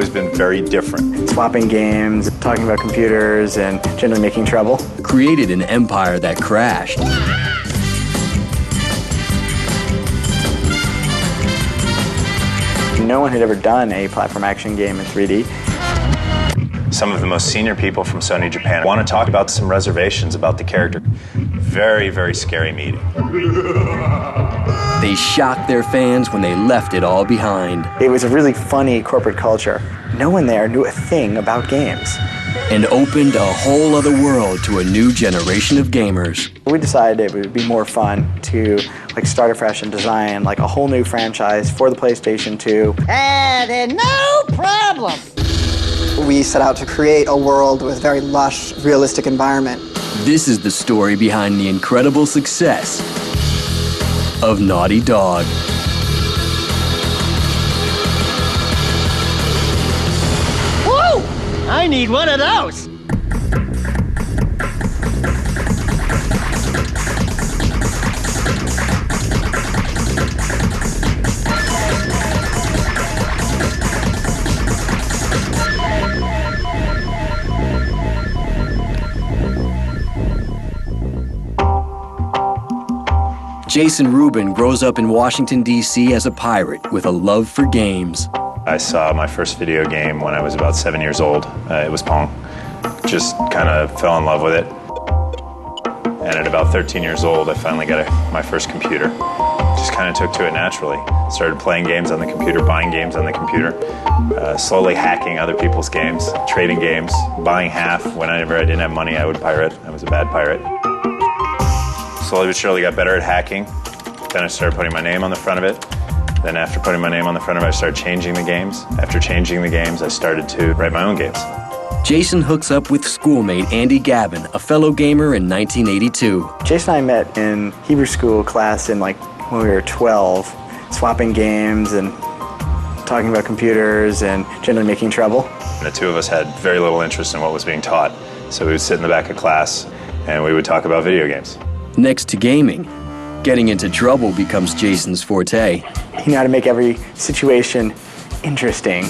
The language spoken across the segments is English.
It's been very different. Swapping games, talking about computers, and generally making trouble. Created an empire that crashed. No one had ever done a platform action game in 3D. Some of the most senior people from Sony Japan want to talk about some reservations about the character. Very, very scary meeting. They shocked their fans when they left it all behind. It was a really funny corporate culture. No one there knew a thing about games. And opened a whole other world to a new generation of gamers. We decided it would be more fun to start afresh and design a whole new franchise for the PlayStation 2. And no problem. We set out to create a world with very lush, realistic environment. This is the story behind the incredible success of Naughty Dog. Woo! I need one of those. Jason Rubin grows up in Washington, D.C. as a pirate with a love for games. I saw my first video game when I was about 7 years old. It was Pong. Just kind of fell in love with it. And at about 13 years old, I finally got my first computer. Just kind of took to it naturally. Started playing games on the computer, buying games on the computer, slowly hacking other people's games, trading games, buying half. Whenever I didn't have money, I would pirate. I was a bad pirate. Slowly but surely got better at hacking. Then I started putting my name on the front of it. Then after putting my name on the front of it, I started changing the games. After changing the games, I started to write my own games. Jason hooks up with schoolmate Andy Gavin, a fellow gamer in 1982. Jason and I met in Hebrew school class in when we were 12, swapping games and talking about computers and generally making trouble. And the two of us had very little interest in what was being taught. So we would sit in the back of class and we would talk about video games. Next to gaming, getting into trouble becomes Jason's forte. He knew how to make every situation interesting.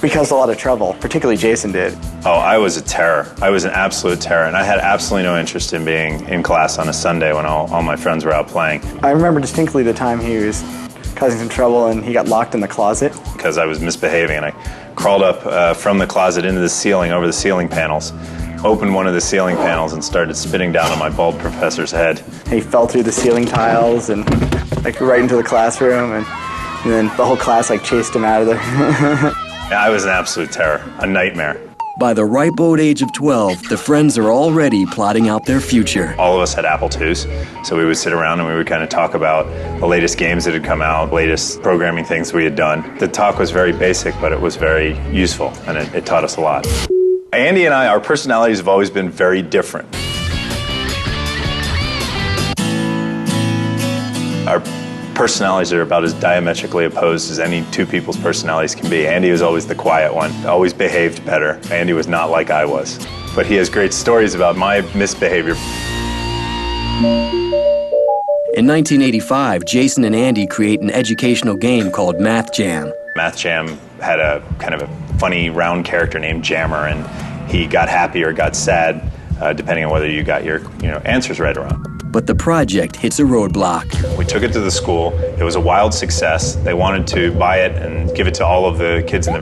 We caused a lot of trouble, particularly Jason did. Oh, I was a terror. I was an absolute terror, and I had absolutely no interest in being in class on a Sunday when all my friends were out playing. I remember distinctly the time he was causing some trouble and he got locked in the closet. Because I was misbehaving, and I crawled up from the closet into the ceiling, over the ceiling panels, opened one of the ceiling panels and started spitting down on my bald professor's head. He fell through the ceiling tiles and right into the classroom, and then the whole class chased him out of there. Yeah, I was an absolute terror, a nightmare. By the ripe old age of 12, the friends are already plotting out their future. All of us had Apple IIs, so we would sit around and we would kind of talk about the latest games that had come out, latest programming things we had done. The talk was very basic, but it was very useful, and it taught us a lot. Andy and I, our personalities have always been very different. Our personalities are about as diametrically opposed as any two people's personalities can be. Andy was always the quiet one, always behaved better. Andy was not like I was. But he has great stories about my misbehavior. In 1985, Jason and Andy create an educational game called Math Jam. Math Jam had a kind of a funny round character named Jammer, and he got happy or got sad, depending on whether you got your answers right or wrong. But the project hits a roadblock. We took it to the school. It was a wild success. They wanted to buy it and give it to all of the kids in the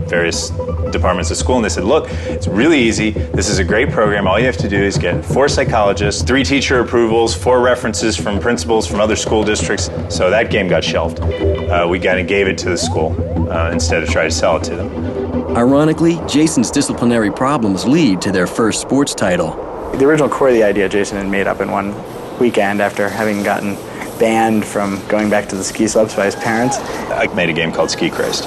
various departments of school, and they said, look, it's really easy. This is a great program. All you have to do is get 4 psychologists, 3 teacher approvals, 4 references from principals from other school districts. So that game got shelved. We kind of gave it to the school instead of trying to sell it to them. Ironically, Jason's disciplinary problems lead to their first sports title. The original core of the idea Jason had made up in one weekend after having gotten banned from going back to the ski slopes by his parents. I made a game called Ski Crazed.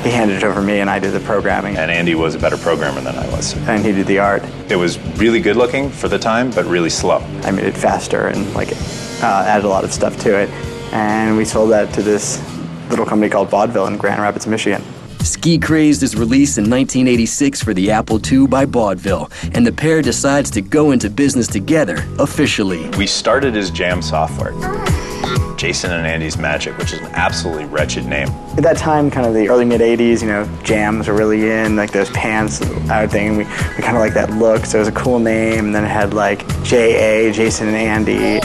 He handed it over to me and I did the programming. And Andy was a better programmer than I was. And he did the art. It was really good looking for the time, but really slow. I made it faster and added a lot of stuff to it. And we sold that to this little company called Vaudeville in Grand Rapids, Michigan. Ski Crazed is released in 1986 for the Apple II by Vaudeville, and the pair decides to go into business together, officially. We started as Jam Software. Jason and Andy's Magic, which is an absolutely wretched name. At that time, kind of the early mid-'80s, you know, jams were really in, like those pants out thing. We kind of like that look, so it was a cool name. And then it had like J.A., Jason and Andy.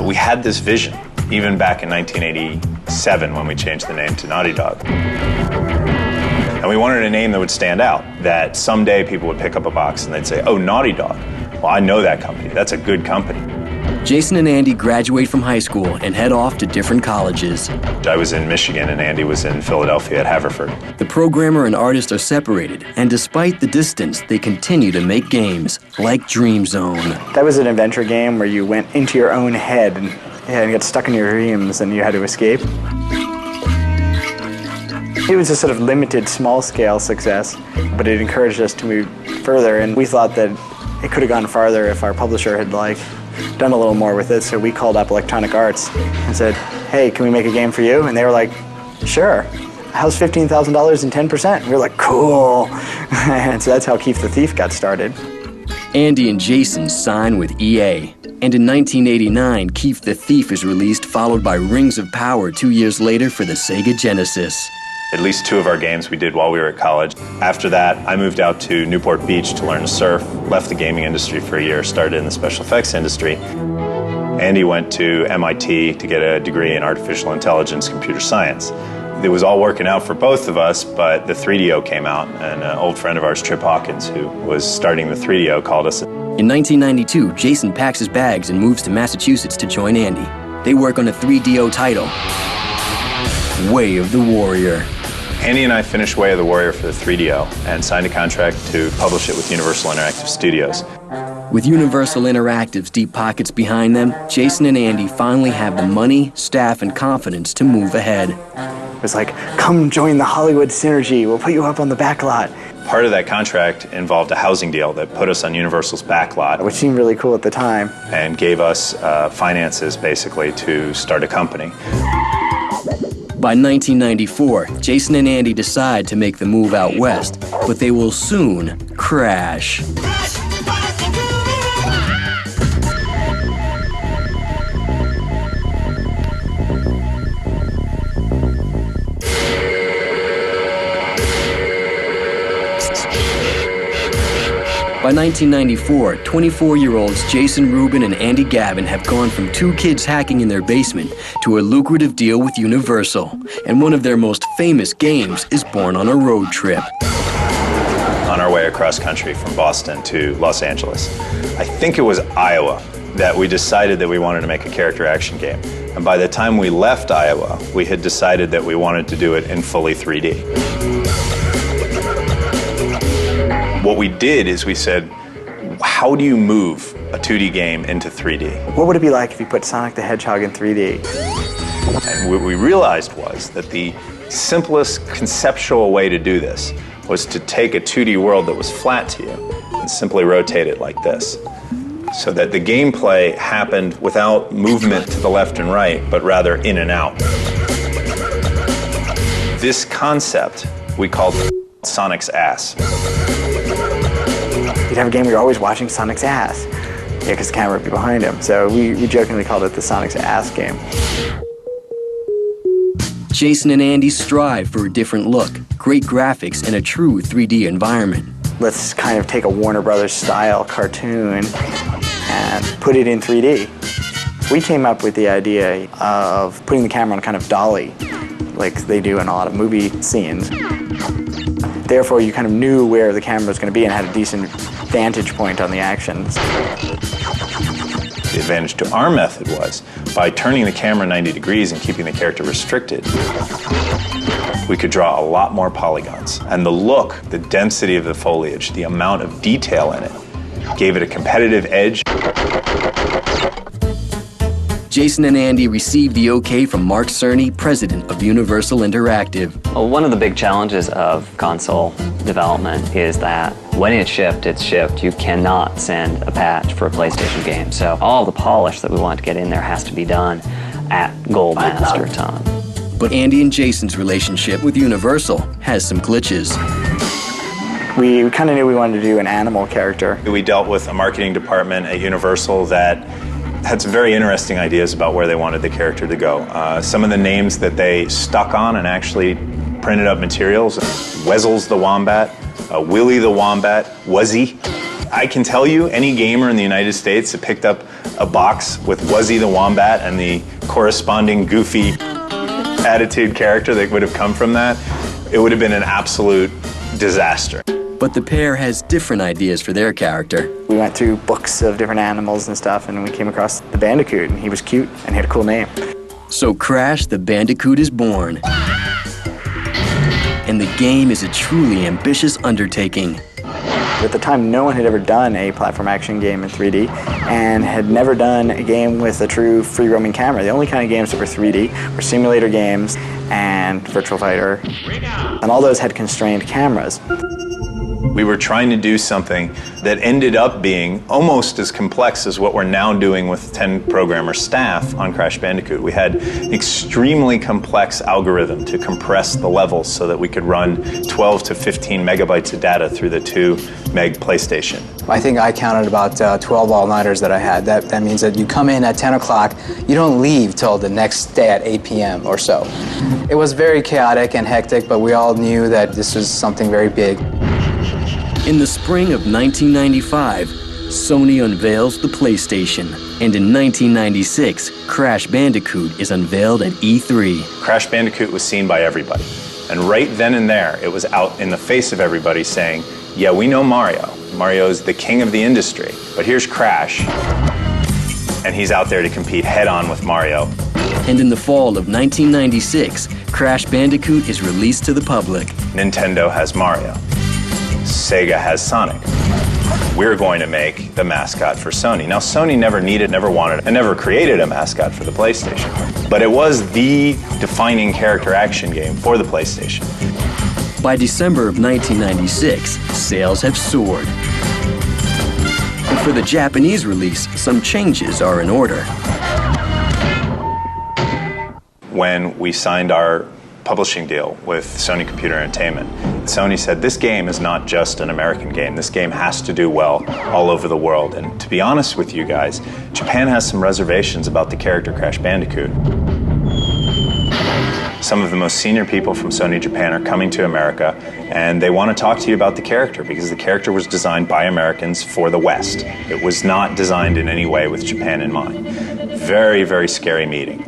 We had this vision, even back in 1987 when we changed the name to Naughty Dog. And we wanted a name that would stand out, that someday people would pick up a box and they'd say, oh, Naughty Dog. Well, I know that company. That's a good company. Jason and Andy graduate from high school and head off to different colleges. I was in Michigan and Andy was in Philadelphia at Haverford. The programmer and artist are separated, and despite the distance, they continue to make games like Dream Zone. That was an adventure game where you went into your own head and you got stuck in your dreams and you had to escape. It was a sort of limited, small-scale success, but it encouraged us to move further, and we thought that it could have gone farther if our publisher had done a little more with it, so we called up Electronic Arts and said, hey, can we make a game for you? And they were like, sure. How's $15,000 and 10%? We were like, cool. And so that's how Keith the Thief got started. Andy and Jason sign with EA. And in 1989, Keith the Thief is released, followed by Rings of Power 2 years later for the Sega Genesis. At least 2 of our games we did while we were at college. After that, I moved out to Newport Beach to learn to surf, left the gaming industry for a year, started in the special effects industry. Andy went to MIT to get a degree in artificial intelligence, computer science. It was all working out for both of us, but the 3DO came out, and an old friend of ours, Trip Hawkins, who was starting the 3DO, called us. In 1992, Jason packs his bags and moves to Massachusetts to join Andy. They work on a 3DO title, Way of the Warrior. Andy and I finished Way of the Warrior for the 3DO and signed a contract to publish it with Universal Interactive Studios. With Universal Interactive's deep pockets behind them, Jason and Andy finally have the money, staff, and confidence to move ahead. It was like, come join the Hollywood Synergy, we'll put you up on the back lot. Part of that contract involved a housing deal that put us on Universal's back lot. Which seemed really cool at the time. And gave us finances, basically, to start a company. By 1994, Jason and Andy decide to make the move out west, but they will soon crash. By 1994, 24-year-olds Jason Rubin and Andy Gavin have gone from 2 kids hacking in their basement to a lucrative deal with Universal, and one of their most famous games is born on a road trip. On our way across country from Boston to Los Angeles. I think it was Iowa that we decided that we wanted to make a character action game. And by the time we left Iowa, we had decided that we wanted to do it in fully 3D. What we did is we said, how do you move a 2D game into 3D? What would it be like if you put Sonic the Hedgehog in 3D? And what we realized was that the simplest conceptual way to do this was to take a 2D world that was flat to you and simply rotate it like this, so that the gameplay happened without movement to the left and right, but rather in and out. This concept we called Sonic's ass. You'd have a game where you're always watching Sonic's ass. Yeah, because the camera would be behind him. So we jokingly called it the Sonic's ass game. Jason and Andy strive for a different look, great graphics, and a true 3D environment. Let's kind of take a Warner Brothers style cartoon and put it in 3D. We came up with the idea of putting the camera on a kind of dolly, like they do in a lot of movie scenes. Therefore, you kind of knew where the camera was going to be and had a decent vantage point on the actions. The advantage to our method was, by turning the camera 90 degrees and keeping the character restricted, we could draw a lot more polygons. And the look, the density of the foliage, the amount of detail in it, gave it a competitive edge. Jason and Andy received the okay from Mark Cerny, president of Universal Interactive. Well, one of the big challenges of console development is that when it's shipped. You cannot send a patch for a PlayStation game. So all the polish that we want to get in there has to be done at Gold Master time. But Andy and Jason's relationship with Universal has some glitches. We kind of knew we wanted to do an animal character. We dealt with a marketing department at Universal that had some very interesting ideas about where they wanted the character to go. Some of the names that they stuck on and actually printed up materials: Wezzles the Wombat, Willie the Wombat, Wuzzy. I can tell you, any gamer in the United States that picked up a box with Wuzzy the Wombat and the corresponding goofy attitude character that would have come from that, it would have been an absolute disaster. But the pair has different ideas for their character. We went through books of different animals and stuff, and we came across the Bandicoot, and he was cute and he had a cool name. So Crash the Bandicoot is born. And the game is a truly ambitious undertaking. At the time, no one had ever done a platform action game in 3D and had never done a game with a true free-roaming camera. The only kind of games that were 3D were simulator games and Virtual Fighter, and all those had constrained cameras. We were trying to do something that ended up being almost as complex as what we're now doing with 10 programmer staff on Crash Bandicoot. We had an extremely complex algorithm to compress the levels so that we could run 12 to 15 megabytes of data through the 2 meg PlayStation. I think I counted about 12 all-nighters that I had. That means that you come in at 10 o'clock, you don't leave till the next day at 8 p.m. or so. It was very chaotic and hectic, but we all knew that this was something very big. In the spring of 1995, Sony unveils the PlayStation, and in 1996, Crash Bandicoot is unveiled at E3. Crash Bandicoot was seen by everybody, and right then and there, it was out in the face of everybody saying, yeah, we know Mario. Mario's the king of the industry, but here's Crash, and he's out there to compete head-on with Mario. And in the fall of 1996, Crash Bandicoot is released to the public. Nintendo has Mario. Sega has Sonic. We're going to make the mascot for Sony. Now, Sony never wanted, and never created a mascot for the PlayStation. But it was the defining character action game for the PlayStation. By December of 1996, sales have soared. And for the Japanese release, some changes are in order. When we signed our publishing deal with Sony Computer Entertainment, Sony said, this game is not just an American game. This game has to do well all over the world. And to be honest with you guys, Japan has some reservations about the character Crash Bandicoot. Some of the most senior people from Sony Japan are coming to America, and they want to talk to you about the character because the character was designed by Americans for the West. It was not designed in any way with Japan in mind. Very, very scary meeting.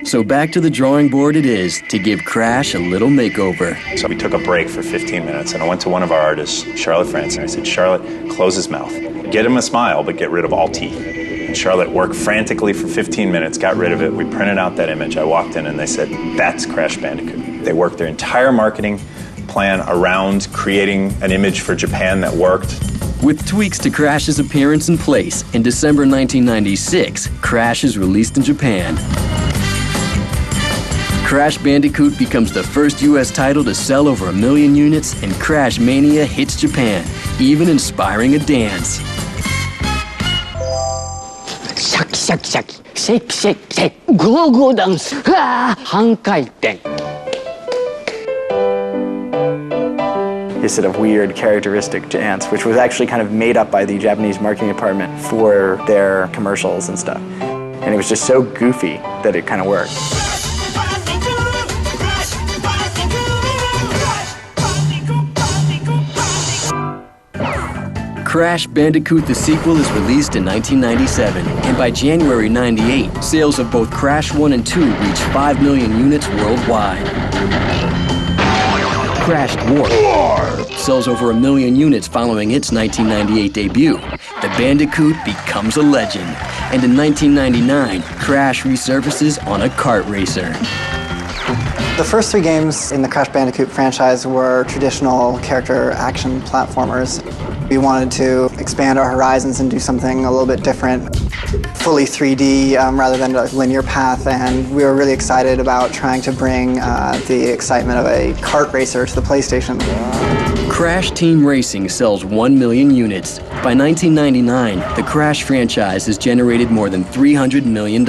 So back to the drawing board it is to give Crash a little makeover. So we took a break for 15 minutes, and I went to one of our artists, Charlotte France, and I said, Charlotte, close his mouth. Get him a smile, but get rid of all teeth. And Charlotte worked frantically for 15 minutes, got rid of it. We printed out that image. I walked in, and they said, that's Crash Bandicoot. They worked their entire marketing plan around creating an image for Japan that worked. With tweaks to Crash's appearance in place, in December 1996, Crash is released in Japan. Crash Bandicoot becomes the first U.S. title to sell over 1 million units, and Crash Mania hits Japan, even inspiring a dance. Shak, shak, shak. Shake, shake, shake. Go, go dance. Hankaiten. This sort of weird characteristic dance, which was actually kind of made up by the Japanese marketing department for their commercials and stuff. And it was just so goofy that it kind of worked. Crash Bandicoot the sequel is released in 1997, and by January 98, sales of both Crash 1 and 2 reached 5 million units worldwide. Crash Warp sells over 1 million units following its 1998 debut. The Bandicoot becomes a legend, and in 1999, Crash resurfaces on a kart racer. The first 3 games in the Crash Bandicoot franchise were traditional character action platformers. We wanted to expand our horizons and do something a little bit different, fully 3D rather than a linear path, and we were really excited about trying to bring the excitement of a kart racer to the PlayStation. Crash Team Racing sells 1 million units. By 1999, the Crash franchise has generated more than $300 million.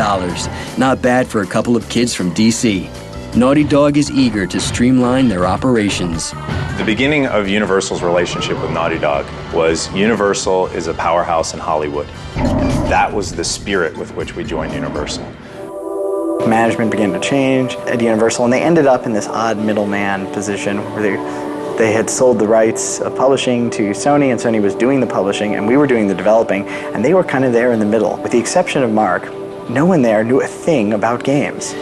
Not bad for a couple of kids from DC. Naughty Dog is eager to streamline their operations. The beginning of Universal's relationship with Naughty Dog was Universal is a powerhouse in Hollywood. That was the spirit with which we joined Universal. Management began to change at Universal, and they ended up in this odd middleman position where they had sold the rights of publishing to Sony, and Sony was doing the publishing, and we were doing the developing, and they were kind of there in the middle. With the exception of Mark, no one there knew a thing about games.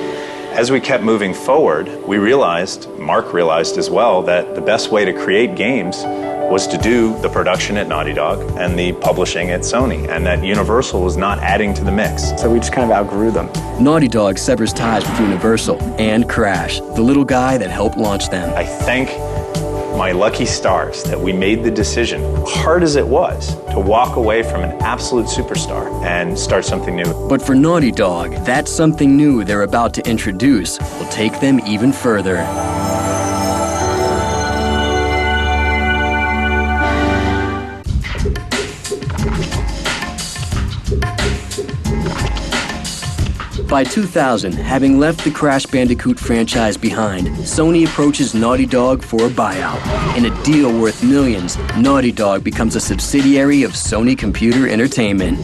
As we kept moving forward, Mark realized as well, that the best way to create games was to do the production at Naughty Dog and the publishing at Sony, and that Universal was not adding to the mix. So we just kind of outgrew them. Naughty Dog severs ties with Universal and Crash, the little guy that helped launch them. I thank my lucky stars that we made the decision, hard as it was, to walk away from an absolute superstar and start something new. But for Naughty Dog, that something new they're about to introduce will take them even further. By 2000, having left the Crash Bandicoot franchise behind, Sony approaches Naughty Dog for a buyout. In a deal worth millions, Naughty Dog becomes a subsidiary of Sony Computer Entertainment.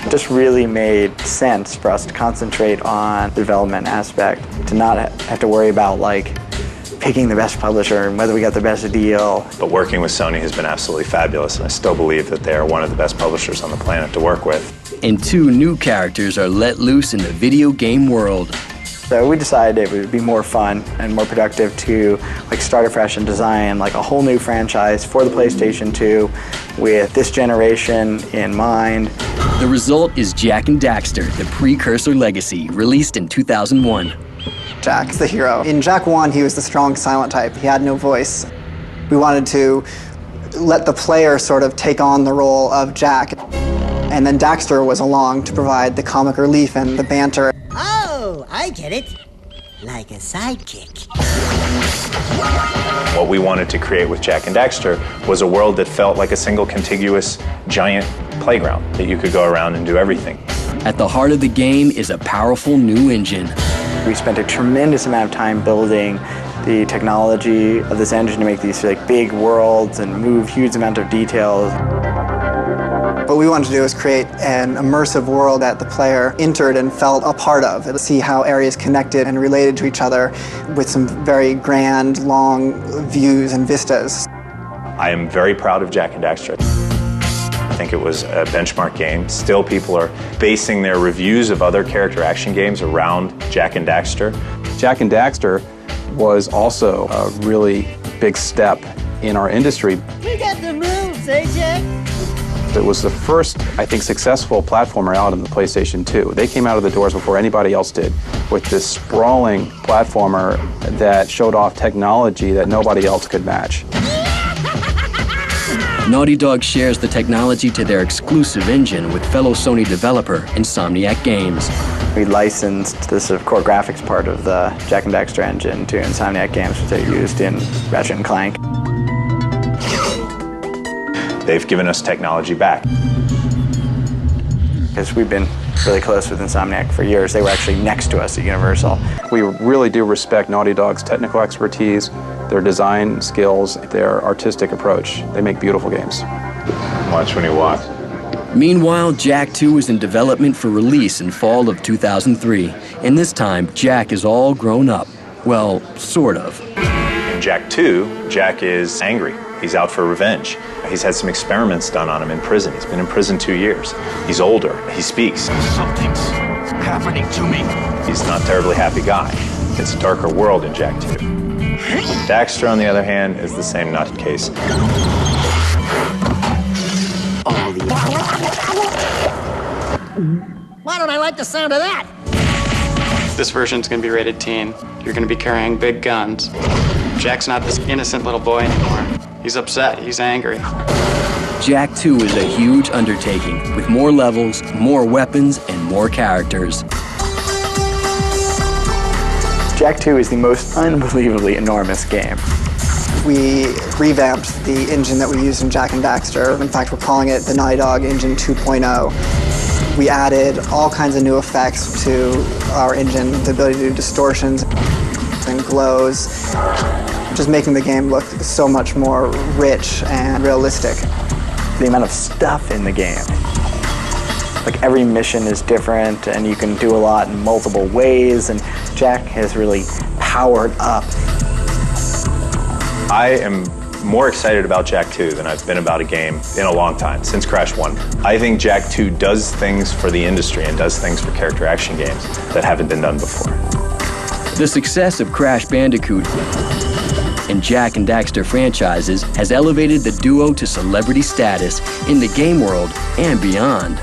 It just really made sense for us to concentrate on the development aspect, to not have to worry about picking the best publisher and whether we got the best deal. But working with Sony has been absolutely fabulous, and I still believe that they are one of the best publishers on the planet to work with. And two new characters are let loose in the video game world. So we decided it would be more fun and more productive to start afresh and design a whole new franchise for the PlayStation 2 with this generation in mind. The result is Jak Daxter, the precursor legacy, released in 2001. Jak's the hero. In Jak 1, he was the strong silent type. He had no voice. We wanted to let the player sort of take on the role of Jak. And then Daxter was along to provide the comic relief and the banter. Oh, I get it. Like a sidekick. What we wanted to create with Jak and Daxter was a world that felt like a single contiguous giant playground that you could go around and do everything. At the heart of the game is a powerful new engine. We spent a tremendous amount of time building the technology of this engine to make these big worlds and move huge amounts of details. What we wanted to do is create an immersive world that the player entered and felt a part of, and see how areas connected and related to each other with some very grand, long views and vistas. I am very proud of Jak and Daxter. I think it was a benchmark game. Still, people are basing their reviews of other character action games around Jak and Daxter. Jak and Daxter was also a really big step in our industry. We got the moves, eh, Jak? It was the first, I think, successful platformer out on the PlayStation 2. They came out of the doors before anybody else did with this sprawling platformer that showed off technology that nobody else could match. Naughty Dog shares the technology to their exclusive engine with fellow Sony developer Insomniac Games. We licensed this core graphics part of the Jak and Daxter engine to Insomniac Games, which they used in Ratchet & Clank. They've given us technology back. Because we've been really close with Insomniac for years. They were actually next to us at Universal. We really do respect Naughty Dog's technical expertise, their design skills, their artistic approach. They make beautiful games. Watch when you walk. Meanwhile, Jak 2 is in development for release in fall of 2003. And this time, Jak is all grown up. Well, sort of. In Jak 2, Jak is angry. He's out for revenge. He's had some experiments done on him in prison. He's been in prison 2 years. He's older. He speaks. Something's happening to me. He's not a terribly happy guy. It's a darker world in Jak 2. Daxter, on the other hand, is the same nutcase. Why don't I like the sound of that? This version's gonna be rated teen. You're gonna be carrying big guns. Jak's not this innocent little boy anymore. He's upset, he's angry. Jak 2 is a huge undertaking, with more levels, more weapons, and more characters. Jak 2 is the most unbelievably enormous game. We revamped the engine that we used in Jak and Daxter. In fact, we're calling it the Naughty Dog Engine 2.0. We added all kinds of new effects to our engine, the ability to do distortions and glows, just making the game look so much more rich and realistic. The amount of stuff in the game Like every mission is different and you can do a lot in multiple ways, and Jak has really powered up. I am more excited about Jak 2 than I've been about a game in a long time, since Crash 1. I think Jak 2 does things for the industry and does things for character action games that haven't been done before. The success of Crash Bandicoot and Jak and Daxter franchises has elevated the duo to celebrity status in the game world and beyond.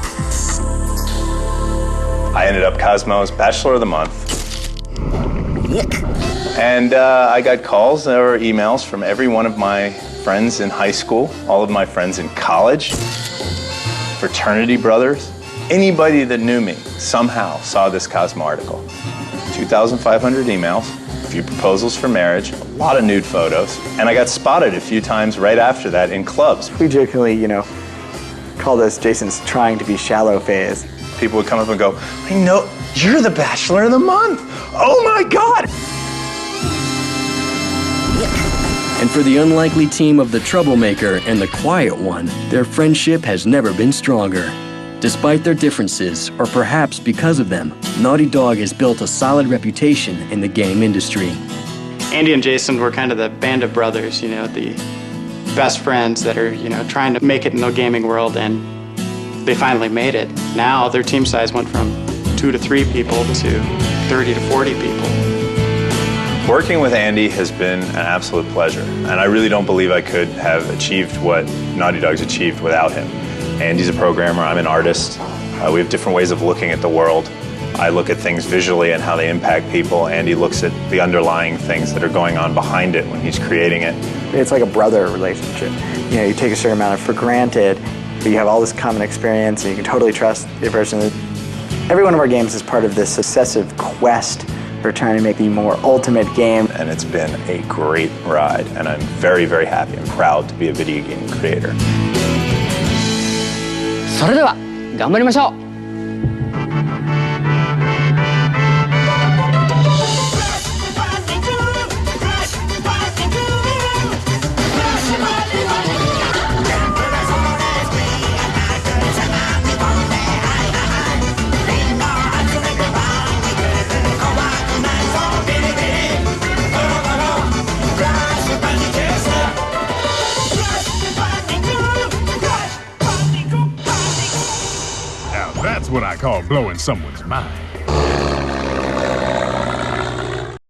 I ended up Cosmo's Bachelor of the Month. And I got calls or emails from every one of my friends in high school, all of my friends in college, fraternity brothers. Anybody that knew me somehow saw this Cosmo article. 2,500 emails, a few proposals for marriage, a lot of nude photos, and I got spotted a few times right after that in clubs. We jokingly, call this Jason's trying to be shallow phase. People would come up and go, I know, you're the Bachelor of the Month. Oh my God. And for the unlikely team of the troublemaker and the quiet one, their friendship has never been stronger. Despite their differences, or perhaps because of them, Naughty Dog has built a solid reputation in the game industry. Andy and Jason were kind of the band of brothers, the best friends that are, trying to make it in the gaming world, and they finally made it. Now their team size went from 2 to 3 people to 30 to 40 people. Working with Andy has been an absolute pleasure, and I really don't believe I could have achieved what Naughty Dog's achieved without him. Andy's a programmer, I'm an artist. We have different ways of looking at the world. I look at things visually and how they impact people. Andy looks at the underlying things that are going on behind it when he's creating it. It's like a brother relationship. You take a certain amount for granted, but you have all this common experience and you can totally trust the person. Every one of our games is part of this obsessive quest for trying to make the more ultimate game. And it's been a great ride, and I'm very, very happy and proud to be a video game creator. それでは頑張りましょう。That's what I call blowing someone's mind.